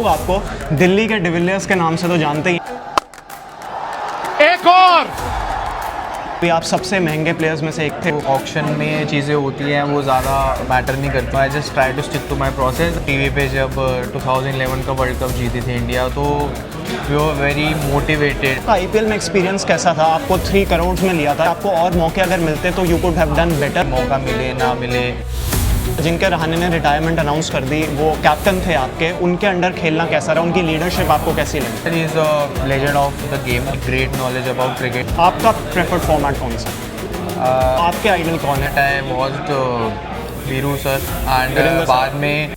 आपको दिल्ली के डिविलियर्स के नाम से तो जानते ही एक और भी, आप सबसे महंगे प्लेयर्स में से एक थे। ऑक्शन में ये चीज़ें होती हैं वो ज़्यादा मैटर नहीं करता। I just try to stick to my process. TV पे जब 2011 का वर्ल्ड कप जीती थी इंडिया, तो we were very motivated. IPL में एक्सपीरियंस कैसा था? आपको 3 करोड़ में लिया था, आपको और मौके अगर मिलते तो you could have done better. मौका मिले ना मिले, जिनके रहाने ने रिटायरमेंट अनाउंस कर दी, वो कैप्टन थे आपके, उनके अंडर खेलना कैसा रहा? उनकी लीडरशिप आपको कैसी लगी? He is a legend of the game, great knowledge about cricket. आपका प्रेफर्ड फॉर्मेट कौन सा? आपके आइडल कौन है? I watched Viru sir and बाद में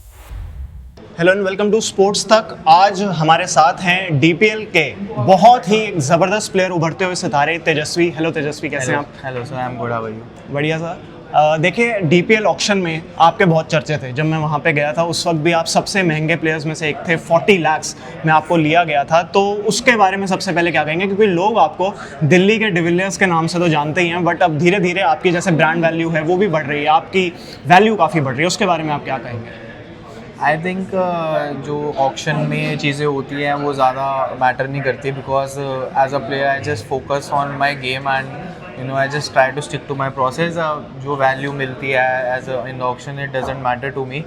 hello and welcome to sports Tak. आज हमारे साथ हैं डीपीएल के बहुत ही ज़बरदस्त प्लेयर, उभरते हुए सितारे तेजस्वी। हेलो तेजस्वी, कैसे हैं आप? Hello sir, I am good, how are you? बढ़िया सर। देखिए, डीपीएल ऑक्शन में आपके बहुत चर्चे थे। जब मैं वहाँ पे गया था उस वक्त भी आप सबसे महंगे प्लेयर्स में से एक थे। 40 लाख में आपको लिया गया था, तो उसके बारे में सबसे पहले क्या कहेंगे? क्योंकि लोग आपको दिल्ली के डिविलियर्स के नाम से तो जानते ही हैं, बट अब धीरे धीरे आपकी जैसे ब्रांड वैल्यू है वो भी बढ़ रही है, आपकी वैल्यू काफ़ी बढ़ रही है। उसके बारे में आप क्या कहेंगे? आई थिंक जो ऑक्शन में ये चीज़ें होती हैं वो ज़्यादा मैटर नहीं करती, because as a player I just focus on my game and you know I just try to stick to my process. जो वैल्यू मिलती है as in auction, it doesn't matter to me,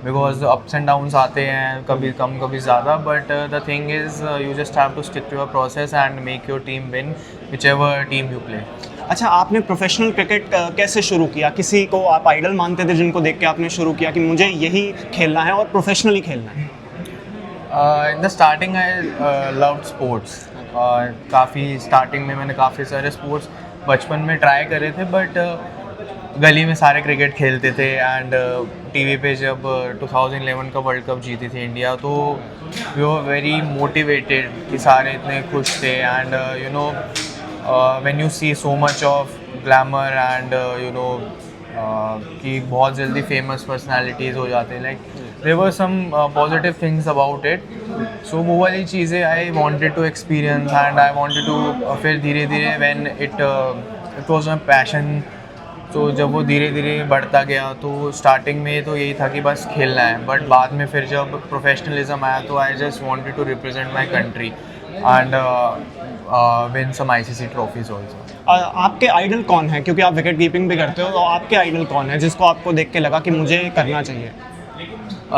because ups and downs आते हैं, कभी कम कभी ज़्यादा, but the thing is you just have to stick to your process and make your team win whichever team you play. अच्छा, आपने professional cricket कैसे शुरू किया? किसी को आप आइडल मानते थे जिनको देख के आपने शुरू किया कि मुझे यही खेलना है और प्रोफेशनली खेलना है? In the starting I loved sports. काफ़ी स्टार्टिंग में मैंने काफ़ी सारे स्पोर्ट्स बचपन में ट्राई करे थे, बट गली में सारे क्रिकेट खेलते थे एंड टीवी पे जब 2011 का वर्ल्ड कप जीती थी इंडिया, तो वी वर वेरी मोटिवेटेड कि सारे इतने खुश थे and you no when you see so much of glamour and you know कि बहुत जल्दी famous personalities हो जाते हैं, like there were some positive things about it, so वो वाली चीज़ें I wanted to experience and I wanted to फिर धीरे धीरे when it was my passion, तो जब वो धीरे धीरे बढ़ता गया, तो स्टार्टिंग में तो यही था कि बस खेलना है, बट बाद में फिर जब प्रोफेशनलिज्म आया तो I just wanted to represent my country and win some ICC trophies also. आपके आइडल कौन है? क्योंकि आप विकेट कीपिंग भी करते हो, तो आपके आइडल कौन है जिसको आपको देख के लगा कि मुझे करना चाहिए?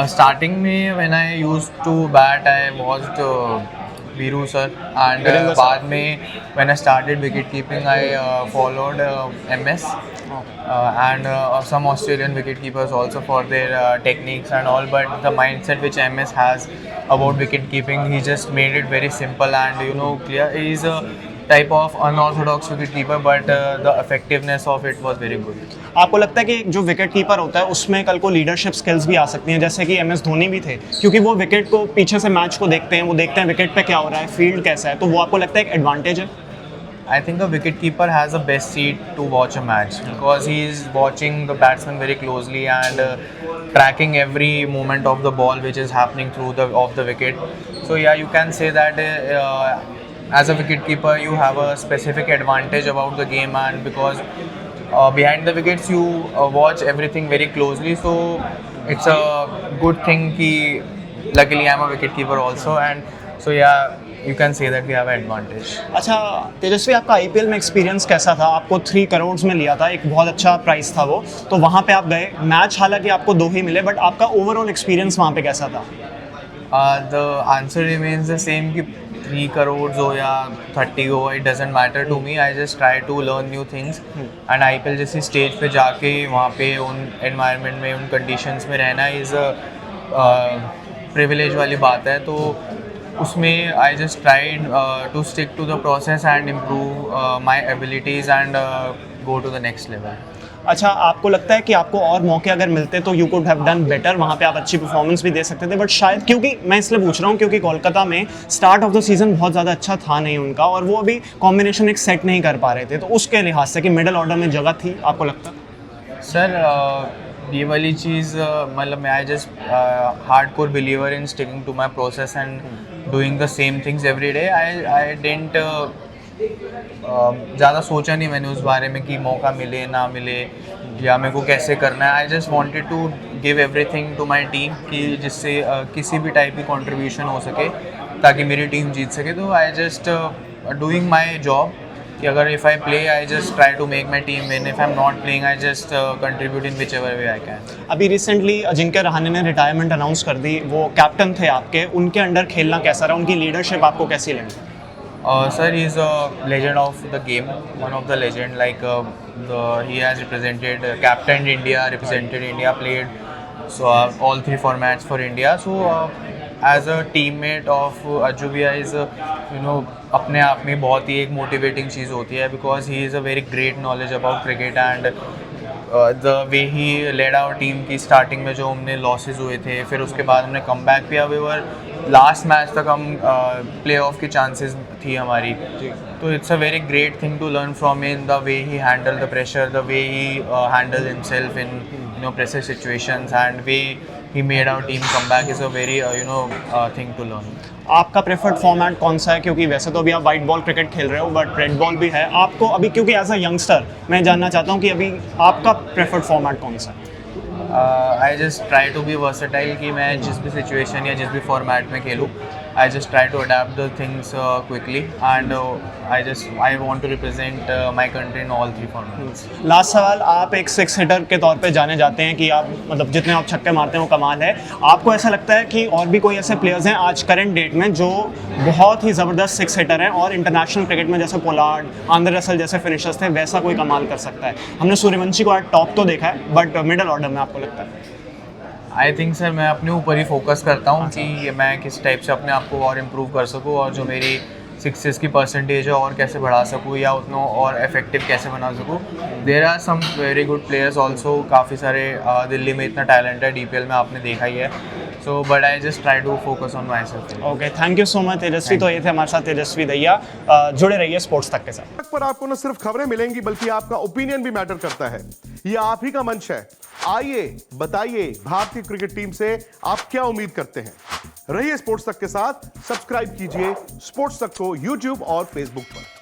स्टार्टिंग में when I used to bat I watched Viru sir and बाद में when I started wicket keeping I followed MS and some Australian wicket keepers also for their techniques and all, but the mindset which MS has about wicket keeping, he just made it very simple and you know clear. He is a type of unorthodox wicket keeper, but the effectiveness of it was very good. आपको लगता है कि जो wicket keeper होता है उसमें कल को लीडरशिप स्किल्स भी आ सकती हैं, जैसे कि एमएस धोनी भी थे, क्योंकि वो विकेट को पीछे से मैच को देखते हैं, वो देखते हैं विकेट पे क्या हो रहा है, फील्ड कैसा है, तो वो आपको लगता है एक एडवांटेज है? I think a wicketkeeper has the best seat to watch a match because he is watching the batsman very closely and tracking every movement of the ball which is happening through the off the wicket. So yeah, you can say that as a wicketkeeper you have a specific advantage about the game, and because behind the wickets you watch everything very closely. So it's a good thing ki luckily I'm a wicketkeeper also, and so yeah, you can say that we have an advantage. अच्छा तेजस्वी, आपका IPL में experience कैसा था? आपको 3 करोड़ में लिया था, एक बहुत अच्छा प्राइस था वो, तो वहाँ पे आप गए, मैच हालांकि आपको 2 ही मिले, बट आपका ओवरऑल एक्सपीरियंस वहाँ पे कैसा था? The answer remains the same कि 3 करोड़ हो या 30 हो, it doesn't matter to me. I just try to learn new things and IPL जैसी स्टेज पे जाके वहाँ पे उन एनवायरनमेंट में, उन कंडीशंस में रहना इज़ प्रिविलेज वाली बात है, तो उसमें I just tried to stick to the process and improve my abilities and go to the next level. अच्छा, आपको लगता है कि आपको और मौके अगर मिलते तो you could have done better, वहाँ पे आप अच्छी परफॉर्मेंस भी दे सकते थे, बट शायद, क्योंकि मैं इसलिए पूछ रहा हूँ क्योंकि कोलकाता में स्टार्ट ऑफ द सीज़न बहुत ज़्यादा अच्छा था नहीं उनका, और वो अभी कॉम्बिनेशन एक सेट नहीं कर पा रहे थे, तो उसके लिहाज से कि मिडिल ऑर्डर में जगह थी, आपको लगता? सर ये वाली चीज़ मतलब मैं I just hardcore believer in sticking to my process and doing the same things every day. I didn't ज़्यादा सोचा नहीं मैंने उस बारे में कि मौका मिले ना मिले या मेरे को कैसे करना है। I just wanted to give everything to my team कि जिससे किसी भी टाइप की कंट्रीब्यूशन हो सके ताकि मेरी टीम जीत सके। तो I just doing my job कि अगर if I play I just try to make my team win, if I am not playing I just contribute in whichever way I can. अभी recently Ajinkya Rahane ने retirement announce कर दी, वो captain थे आपके, उनके under खेलना कैसा रहा, उनकी लीडरशिप आपको कैसी लगी? Sir, he's a legend of the game, one of the legend. Like he has represented, captained India, represented India, played so all 3 formats for India. So as a teammate of Ajju Bhaiya is अपने आप में बहुत ही एक motivating चीज़ होती है because he is a very great knowledge about cricket and the way he led our team की starting में जो हमने लॉसेस हुए थे, फिर उसके बाद हमने कम बैक किया, we were लास्ट मैच तक हम प्ले ऑफ की चांसेस थी हमारी। तो it's a very great thing to learn from in the way he handle the pressure, the way he handle himself in pressure situations and way he made our team come back is a very thing to learn. आपका preferred format कौन सा है? क्योंकि वैसे तो अभी आप white ball cricket खेल रहे हो बट रेड बॉल भी है आपको अभी, क्योंकि एज अ यंगस्टर मैं जानना चाहता हूँ कि अभी आपका प्रेफर्ड फॉर्मेट कौन सा है? I just try to be versatile कि मैं जिस भी सिचुएशन या जिस भी फॉर्मेट में खेलूँ I just try to adapt the things quickly and I want to represent my country in all 3 formats. Last सवाल, आप एक 6 हिटर के तौर पे जाने जाते हैं कि आप मतलब जितने आप छक्के मारते हैं वो कमाल है। आपको ऐसा लगता है कि और भी कोई ऐसे प्लेयर्स हैं आज करंट डेट में जो बहुत ही ज़बरदस्त 6 हिटर हैं और इंटरनेशनल क्रिकेट में जैसे पोलार्ड, आंद्रे रसल जैसे फिनिशर्स थे वैसा कोई कमाल कर सकता है? हमने सूर्यवंशी को आज टॉप तो देखा है बट मिडल ऑर्डर में आपको लगता है? आई थिंक सर मैं अपने ऊपर ही फोकस करता हूँ कि मैं किस टाइप से अपने आप को और इम्प्रूव कर सकूँ और जो मेरी सक्सेस की परसेंटेज है और कैसे बढ़ा सकूँ या उतना और इफेक्टिव कैसे बना सकूँ। There are some very good players also, काफ़ी सारे दिल्ली में इतना टैलेंट है, DPL में आपने देखा ही है। So but I just try to focus on myself. Okay, thank you so much Tejaswi. तो ये थे हमारे साथ तेजस्वी दहिया। जुड़े रहिए स्पोर्ट्स तक के साथ। पर आपको न सिर्फ खबरें मिलेंगी बल्कि आपका ओपिनियन भी मैटर करता है। ये आप ही का मंच है, आइए बताइए भारतीय क्रिकेट टीम से आप क्या उम्मीद करते हैं। रहिए स्पोर्ट्स तक के साथ, सब्सक्राइब कीजिए स्पोर्ट्स तक को YouTube और Facebook पर।